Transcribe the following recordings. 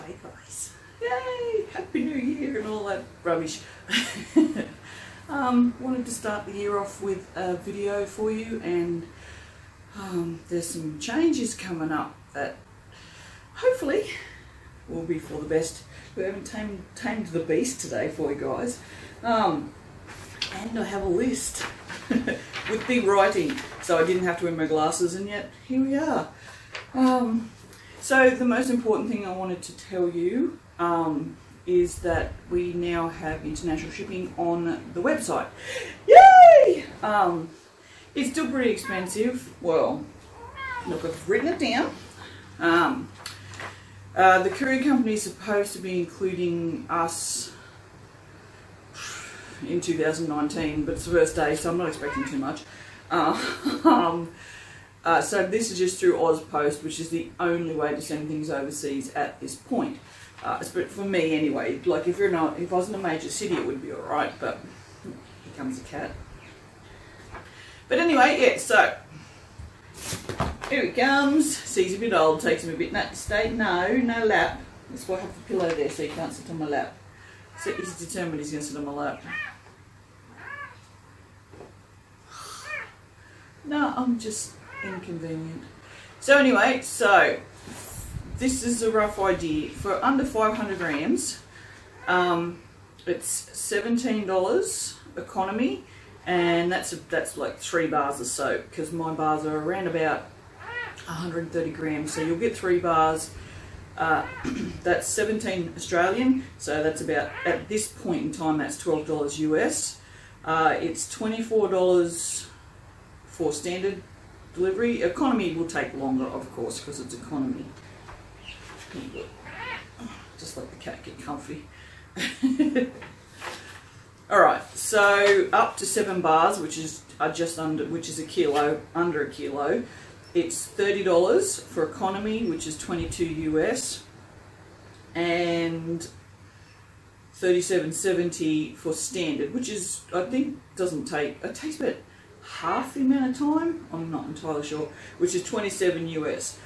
Hi guys, yay, happy new year and all that rubbish. Wanted to start the year off with a video for you, and there's some changes coming up that hopefully will be for the best. We haven't tamed the beast today for you guys, and I have a list with big writing, so I didn't have to wear my glasses, and yet here we are. So the most important thing I wanted to tell you is that we now have international shipping on the website. Yay! It's still pretty expensive. Well, look, I've written it down. The courier company is supposed to be including us in 2019, but it's the first day, so I'm not expecting too much. So this is just through AusPost, which is the only way to send things overseas at this point. But for me anyway, like if I was in a major city it would be alright, but here comes a cat. But anyway, yeah, so here it comes. See, he's a bit old, takes him a bit. No lap. That's why I have the pillow there so he can't sit on my lap. So he's determined he's going to sit on my lap. No, I'm just inconvenient. So anyway, so this is a rough idea. For under 500 grams, it's $17 economy, and that's like 3 bars of soap, because my bars are around about 130 grams, so you'll get 3 bars. That's 17 Australian, so that's about, at this point in time, that's $12 US. It's $24 for standard delivery. Economy will take longer, of course, because it's economy. Just let the cat get comfy. Alright, so up to 7 bars, which is a kilo, under a kilo. It's $30 for economy, which is 22 US, and $37.70 for standard, which is, I think, it takes about half the amount of time, I'm not entirely sure, which is 27 US.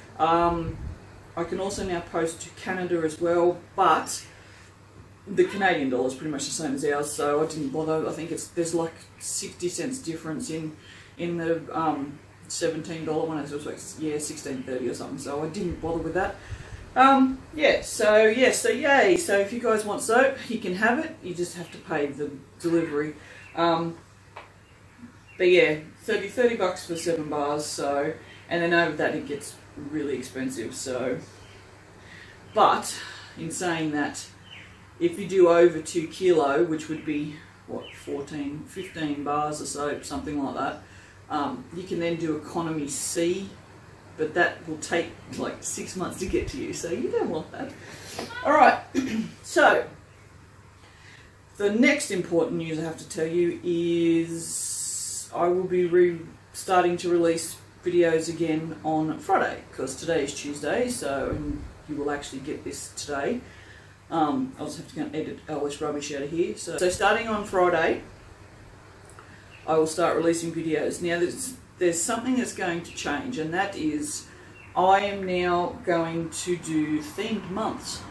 I can also now post to Canada as well, but the Canadian dollar is pretty much the same as ours, so I didn't bother. I think there's like 60 cents difference in the $17 one. It was like, yeah, $16.30 or something, so I didn't bother with that. So yay. So if you guys want soap, you can have it. You just have to pay the delivery. But yeah, 30 bucks for 7 bars, so, and then over that it gets really expensive, so. But in saying that, if you do over 2 kilo, which would be what, 15 bars or soap, something like that, you can then do economy C, but that will take like 6 months to get to you, so you don't want that. Alright, so the next important news I have to tell you is I will be starting to release videos again on Friday, because today is Tuesday, so you will actually get this today. I'll just have to go and edit all this rubbish out of here. So starting on Friday, I will start releasing videos. Now there's something that's going to change, and that is I am now going to do themed months.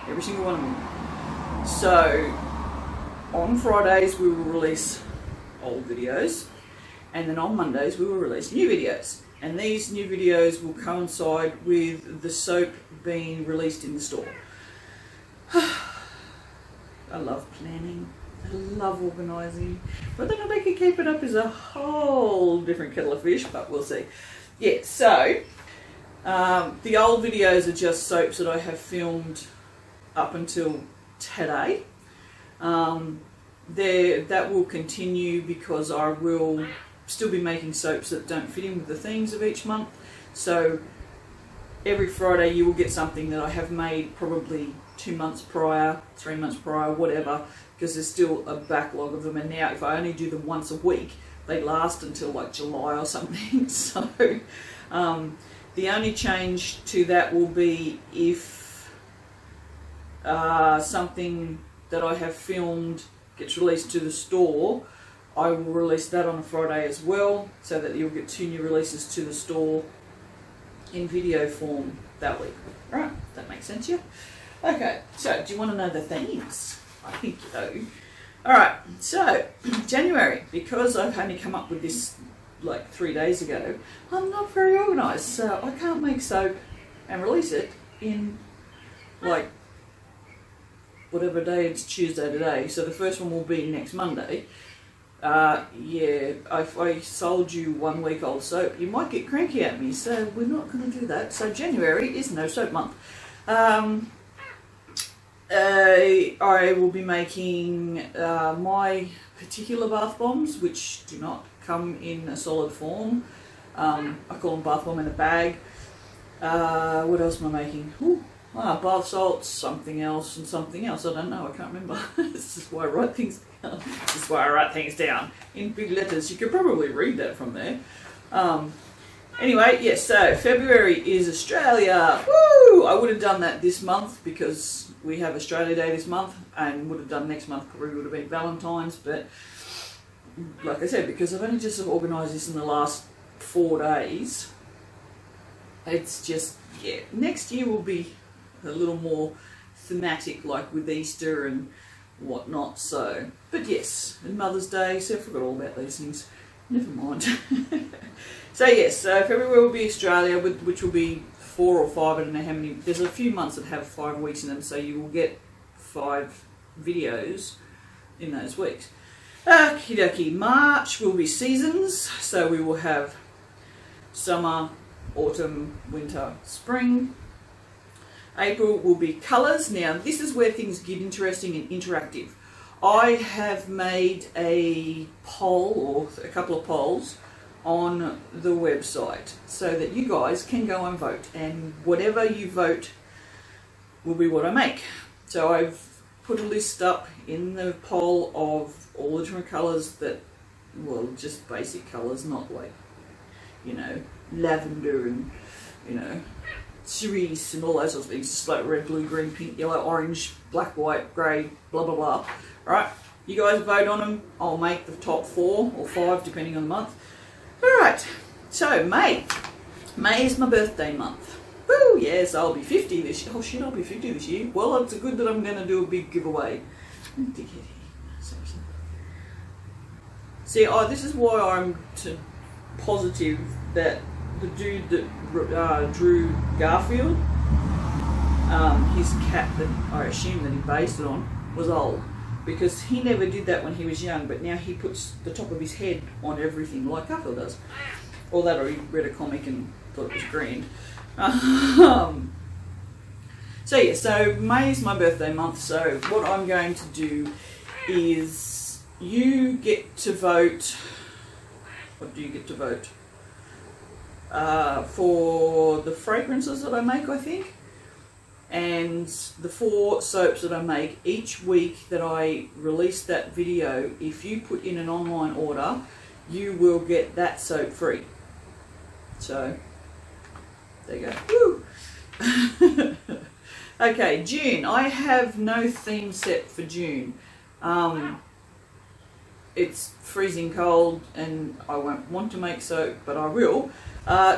Every single one of them. So on Fridays we will release old videos, and then on Mondays we will release new videos, and these new videos will coincide with the soap being released in the store. I love planning, I love organising. Whether or not I can keep it up is a whole different kettle of fish, but we'll see. Yeah, so the old videos are just soaps that I have filmed up until today. That will continue, because I will still be making soaps that don't fit in with the themes of each month. So every Friday you will get something that I have made probably 2 months prior, 3 months prior, whatever, because there's still a backlog of them. And now if I only do them once a week, they last until like July or something. So the only change to that will be if something that I have filmed gets released to the store, I will release that on a Friday as well, so that you'll get 2 new releases to the store in video form that week. Right, that makes sense. sense to you? Okay, so do you want to know the themes? I think you do. Alright, so January, because I've only come up with this like 3 days ago, I'm not very organised, so I can't make soap and release it in like whatever day. It's Tuesday today, so the first one will be next Monday. Yeah, if I sold you 1 week old soap, you might get cranky at me, so we're not going to do that. So January is no soap month. I will be making my particular bath bombs, which do not come in a solid form. I call them bath bomb in a bag. What else am I making? Bath salts, something else, and something else. I don't know, I can't remember. This is why I write things down. This is why I write things down in big letters. You could probably read that from there. Anyway, yes, so February is Australia. Woo! I would have done that this month because we have Australia Day this month, and would have done next month, probably would have been Valentine's, but like I said, because I've only just sort of organised this in the last 4 days, it's just, yeah, next year will be a little more thematic, like with Easter and whatnot. So, but yes, and Mother's Day, so I forgot all about these things. Never mind. So yes, so February will be Australia, which will be 4 or 5, I don't know how many. There's a few months that have 5 weeks in them, so you will get 5 videos in those weeks. Okie dokie. March will be seasons, so we will have summer, autumn, winter, spring. April will be colours. Now this is where things get interesting and interactive. I have made a poll, or a couple of polls, on the website so that you guys can go and vote, and whatever you vote will be what I make. So I've put a list up in the poll of all the different colours that, well, just basic colours, not like, you know, lavender and, you know, cerise and all those sorts of things, just like red, blue, green, pink, yellow, orange, black, white, grey, blah blah blah. Alright, you guys vote on them. I'll make the top 4 or 5 depending on the month. Alright, so May. May is my birthday month. Woo, yes, I'll be 50 this year. Oh shit, I'll be 50 this year. Well, it's good that I'm going to do a big giveaway. See, this is why I'm positive that the dude that drew Garfield, his cat that I assume that he based it on, was old. Because he never did that when he was young, but now he puts the top of his head on everything like Garfield does. Or that, or he read a comic and thought it was grand. So yeah, so May is my birthday month, so what I'm going to do is you get to vote. What do you get to vote? For the fragrances that I make, I think. And the 4 soaps that I make each week that I release that video, if you put in an online order, you will get that soap free. So, there you go. Woo! Okay, June. I have no theme set for June. It's freezing cold and I won't want to make soap, but I will.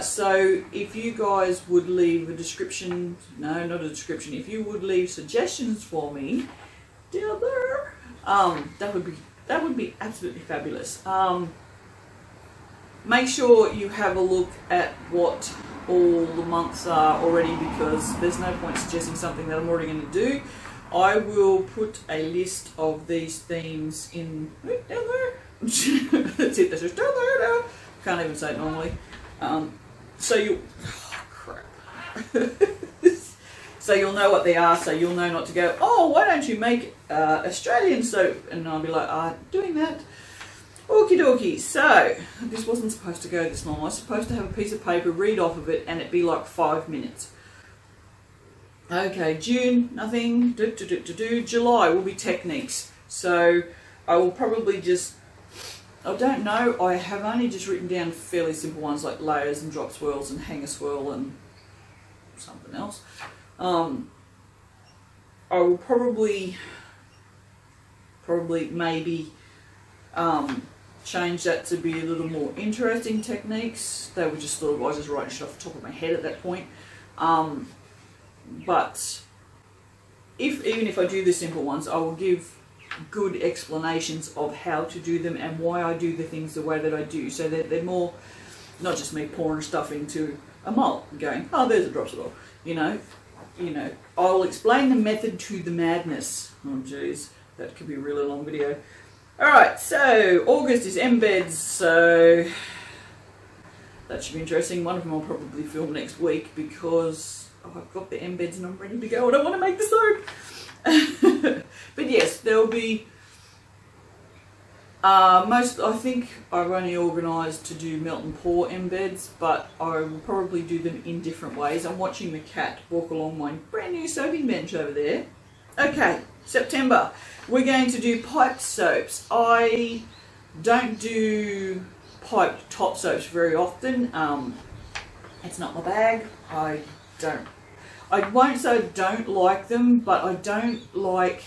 So if you guys would leave a description, no, not a description, if you would leave suggestions for me down there, that would be absolutely fabulous. Make sure you have a look at what all the months are already, because there's no point suggesting something that I'm already going to do. I will put a list of these themes in down there. That's it. That's just down there now. Can't even say it normally. So you, oh crap. So you'll know what they are. So you'll know not to go, oh, why don't you make Australian soap? And I'll be like, doing that. Okie dokie. So this wasn't supposed to go this long. I was supposed to have a piece of paper, read off of it, and it'd be like 5 minutes. Okay, June, nothing. July will be techniques. So I will probably just, I don't know, I have only just written down fairly simple ones like layers and drop swirls and hanger swirl and something else. I will probably maybe change that to be a little more interesting techniques. They were just sort of, I was just writing shit off the top of my head at that point. but even if I do the simple ones, I will give good explanations of how to do them and why I do the things the way that I do, so that they're more not just me pouring stuff into a mold and going, oh, there's a drops of oil. You know, I'll explain the method to the madness. Oh jeez, that could be a really long video. Alright, so August is Embeds, so that should be interesting. One of them I'll probably film next week because I've got the Embeds and I'm ready to go. I don't want to make the soap. But yes, there'll be I think I've only organised to do melt and pour embeds, but I will probably do them in different ways. I'm watching the cat walk along my brand new soaping bench over there. Okay, September. We're going to do piped soaps. I don't do piped top soaps very often. It's not my bag. I won't say I don't like them, but I don't like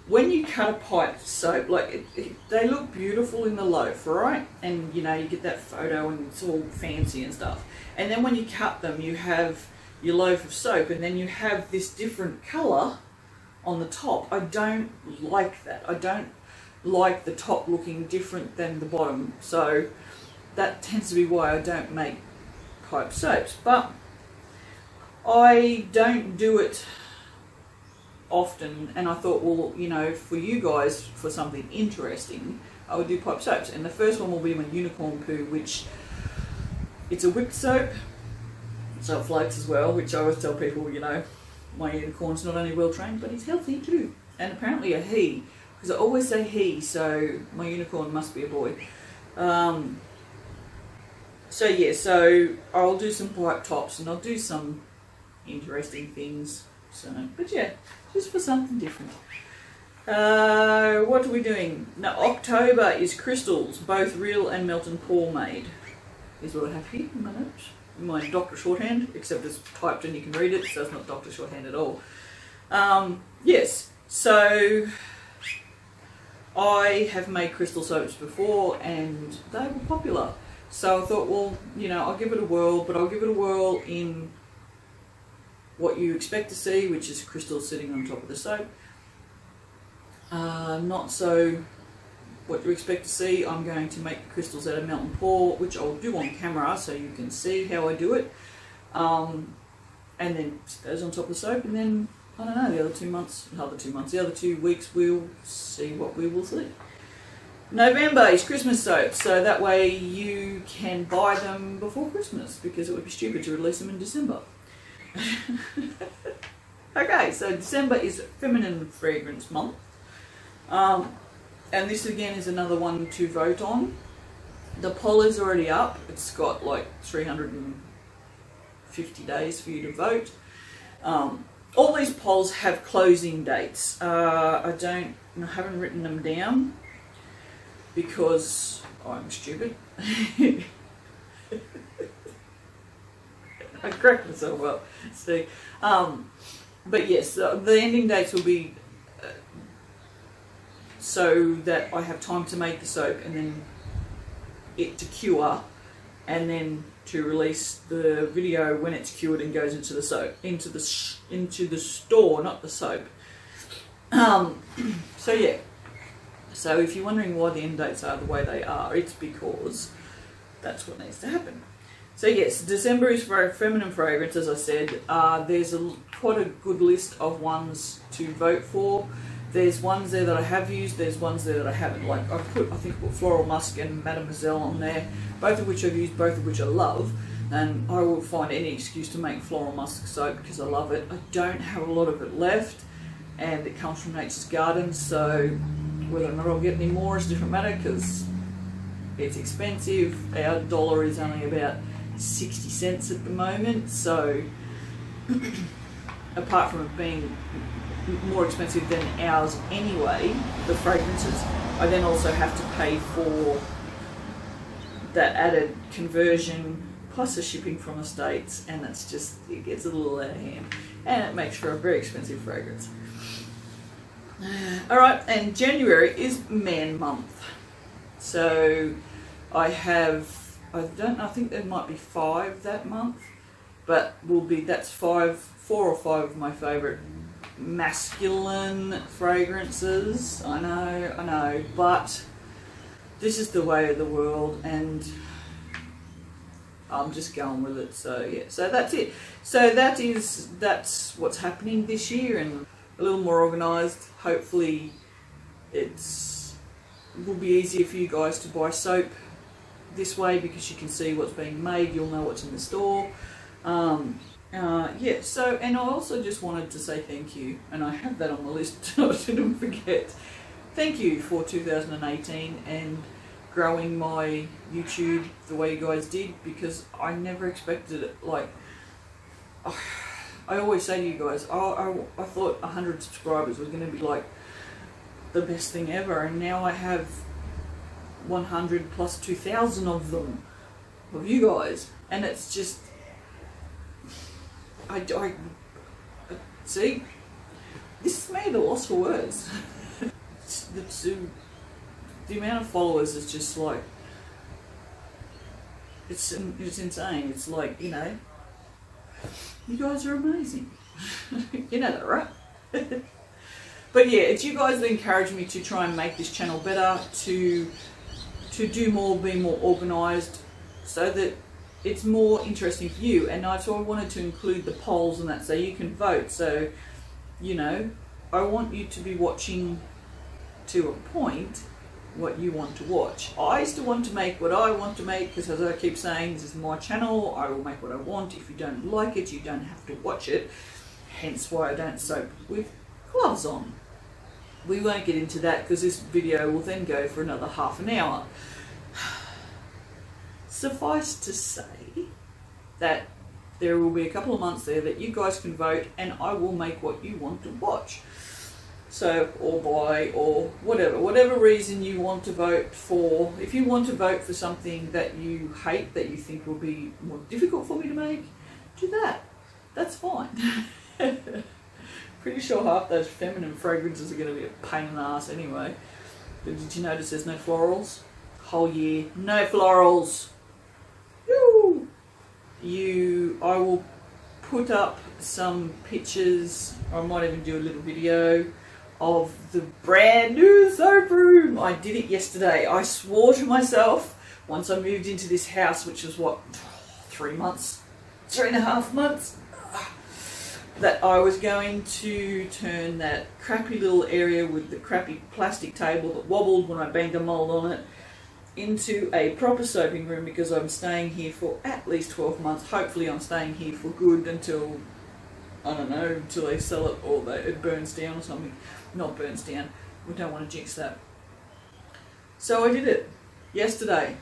when you cut a piped soap. Like they look beautiful in the loaf, right? And you know, you get that photo and it's all fancy and stuff. And then when you cut them, you have your loaf of soap, and then you have this different colour on the top. I don't like that. I don't like the top looking different than the bottom. So that tends to be why I don't make piped soaps. But I don't do it often, and I thought, well, you know, for you guys, for something interesting, I would do piped soaps. And the first one will be my unicorn poo, which it's a whipped soap, so it floats as well, which I always tell people, you know, my unicorn's not only well trained, but he's healthy too. And apparently a he, because I always say he, so my unicorn must be a boy. So yeah, so I'll do some pipe tops and I'll do some interesting things. So, but yeah, just for something different. What are we doing? Now, October is crystals, both real and melt and pour made. Is what I have here in my notes. In my doctor shorthand, except it's typed and you can read it, so it's not doctor shorthand at all. Yes, so I have made crystal soaps before and they were popular. So I thought, well, you know, I'll give it a whirl, but I'll give it a whirl in what you expect to see, which is crystals sitting on top of the soap. Not so what you expect to see. I'm going to make the crystals out of melt and pour, which I'll do on camera so you can see how I do it. And then it goes on top of the soap, and then, I don't know, the other 2 weeks we'll see what we will see. November is Christmas soaps, so that way you can buy them before Christmas, because it would be stupid to release them in December. Okay, so December is Feminine Fragrance Month. And this again is another one to vote on. The poll is already up. It's got like 350 days for you to vote. All these polls have closing dates. I haven't written them down because I'm stupid. I cracked myself up. See, but yes, the ending dates will be so that I have time to make the soap and then it to cure, and then to release the video when it's cured and goes into the soap, into the store, not the soap. So yeah. So if you're wondering why the end dates are the way they are, it's because that's what needs to happen. So yes, December is for feminine fragrance, as I said. There's quite a good list of ones to vote for. There's ones there that I have used, there's ones there that I haven't. Like I think I put Floral Musk and Mademoiselle on there, both of which I've used, both of which I love. And I will find any excuse to make Floral Musk soap because I love it. I don't have a lot of it left, and it comes from Nature's Garden, so whether or not I'll get any more is a different matter because it's expensive. Our dollar is only about 60 cents at the moment, so apart from it being more expensive than ours anyway, the fragrances, I then also have to pay for that added conversion plus the shipping from the States, and it's just, it gets a little out of hand and it makes for a very expensive fragrance. Alright, and January is Man Month, so I think there might be 5 that month, but that's 5 4 or 5 of my favourite masculine fragrances. I know, but this is the way of the world, and I'm just going with it. So yeah, so that's it. So that's what's happening this year, and a little more organised. Hopefully it will be easier for you guys to buy soap this way, because you can see what's being made, you'll know what's in the store. Yeah, so, and I also just wanted to say thank you, and I have that on the list, I didn't forget. Thank you for 2018 and growing my YouTube the way you guys did, because I never expected it. Like, I always say to you guys, I thought 100 subscribers was going to be like the best thing ever, and now I have 100 plus 2,000 of them, of you guys, and it's just, I see, this is me at a loss for words. The amount of followers is just like, it's insane. It's like, you know, you guys are amazing. You know that, right? But yeah, it's you guys that encourage me to try and make this channel better, to do more, be more organised, so that it's more interesting for you. And so I wanted to include the polls and that, so you can vote. So, you know, I want you to be watching to a point what you want to watch. I still want to make what I want to make, because as I keep saying, this is my channel, I will make what I want. If you don't like it, you don't have to watch it. Hence why I don't soap with gloves on. We won't get into that, because this video will then go for another half an hour. Suffice to say that there will be a couple of months there that you guys can vote, and I will make what you want to watch. So, or buy, or whatever reason you want to vote for. If you want to vote for something that you hate, that you think will be more difficult for me to make, do that. That's fine. Pretty sure half those feminine fragrances are going to be a pain in the ass anyway. But did you notice there's no florals? Whole year, no florals. Woo! I will put up some pictures, or I might even do a little video of the brand new soap room. I did it yesterday. I swore to myself once I moved into this house, which was what, 3.5 months, that I was going to turn that crappy little area with the crappy plastic table that wobbled when I banged a mould on it into a proper soaping room, because I'm staying here for at least 12 months. Hopefully I'm staying here for good until, I don't know, until they sell it or it burns down or something. Not burns down. We don't want to jinx that. So I did it yesterday.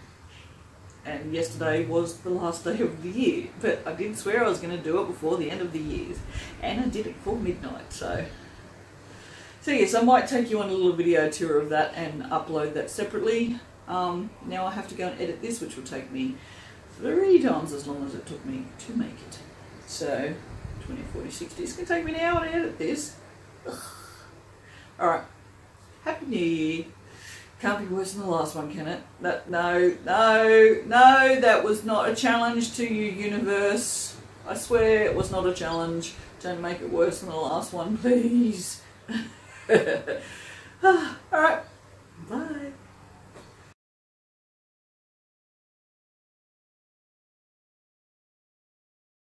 And yesterday was the last day of the year. But I did swear I was going to do it before the end of the year. And I did it for midnight. So yes, I might take you on a little video tour of that and upload that separately. Now I have to go and edit this, which will take me 3 times as long as it took me to make it. So 20, 40, 60. It's going to take me an hour to edit this. Alright. Happy New Year. Can't be worse than the last one, can it? No, that was not a challenge to you, universe. I swear it was not a challenge. Don't make it worse than the last one, please. Alright. Bye.